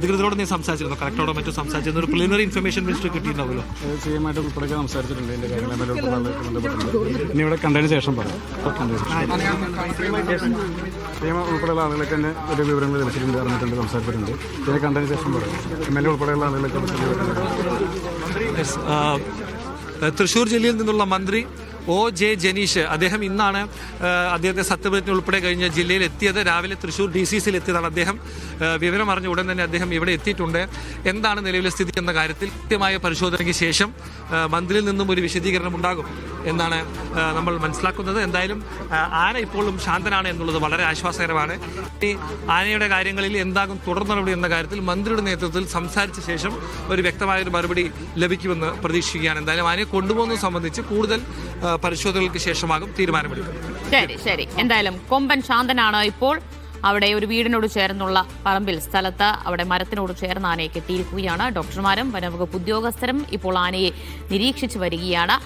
അധികൃതരോട് നീ സംസാരിച്ചിരുന്നു, കളക്ടറോടോ മറ്റോ സംസാരിച്ചിരുന്നു? ഒരു പ്രിലിമിനറി ഇൻഫർമേഷൻ മിനിസ്റ്റർ കിട്ടിയിട്ടുണ്ടാവുമല്ലോ. സിഎമായിട്ട് ഉൾപ്പെടെ സംസാരിച്ചിട്ടുണ്ട്. ഇതിൻ്റെ കാര്യങ്ങൾ ഇനി ഇവിടെ കണ്ടതിന് ശേഷം പറയാം. സിഎം ഉൾപ്പെടെയുള്ള ആളുകളൊക്കെ തന്നെ ഒരു വിവരങ്ങൾ ലഭിച്ചിട്ടുണ്ട്, അറിഞ്ഞിട്ടുണ്ട്, സംസാരിച്ചിട്ടുണ്ട്. ഇതിനെ കണ്ടതിന് ശേഷം പറയാം. MLA ഉൾപ്പെടെയുള്ള ആളുകളൊക്കെ തൃശ്ശൂർ ജില്ലയിൽ നിന്നുള്ള മന്ത്രി OJ ജനീഷ്, അദ്ദേഹം ഇന്നാണ് അദ്ദേഹത്തെ സത്യപ്രതിജ്ഞ ഉൾപ്പെടെ കഴിഞ്ഞ് ജില്ലയിൽ എത്തിയത്. രാവിലെ തൃശ്ശൂർ DCCയിൽ എത്തിയതാണ് അദ്ദേഹം. വിവരം അറിഞ്ഞ ഉടൻ തന്നെ അദ്ദേഹം ഇവിടെ എത്തിയിട്ടുണ്ട്. എന്താണ് നിലവിലെ സ്ഥിതി എന്ന കാര്യത്തിൽ കൃത്യമായ പരിശോധനയ്ക്ക് ശേഷം മന്ത്രിയിൽ നിന്നും ഒരു വിശദീകരണം ഉണ്ടാകും എന്നാണ് നമ്മൾ മനസ്സിലാക്കുന്നത്. എന്തായാലും ആന ഇപ്പോഴും ശാന്തനാണ് എന്നുള്ളത് വളരെ ആശ്വാസകരമാണ്. ഈ ആനയുടെ കാര്യങ്ങളിൽ എന്താകും തുടർ നടപടി എന്ന കാര്യത്തിൽ മന്ത്രിയുടെ നേതൃത്വത്തിൽ സംസാരിച്ച ശേഷം ഒരു വ്യക്തമായൊരു മറുപടി ലഭിക്കുമെന്ന് പ്രതീക്ഷിക്കുകയാണ്. എന്തായാലും ആനയെ കൊണ്ടുപോകുന്നത് സംബന്ധിച്ച് കൂടുതൽ പരിശോധനകൾക്ക് ശേഷമാകും തീരുമാനമെടുക്കുന്നത്. ശരി. എന്തായാലും കൊമ്പൻ ശാന്തനാണ് ഇപ്പോൾ. അവിടെ ഒരു വീടിനോട് ചേർന്നുള്ള പറമ്പിൽ സ്ഥലത്ത് അവിടെ മരത്തിനോട് ചേർന്ന് ആനയെ കെട്ടിയിരിക്കുകയാണ്. ഡോക്ടർമാരും വനംവകുപ്പ് ഉദ്യോഗസ്ഥരും ഇപ്പോൾ ആനയെ നിരീക്ഷിച്ചു വരികയാണ്.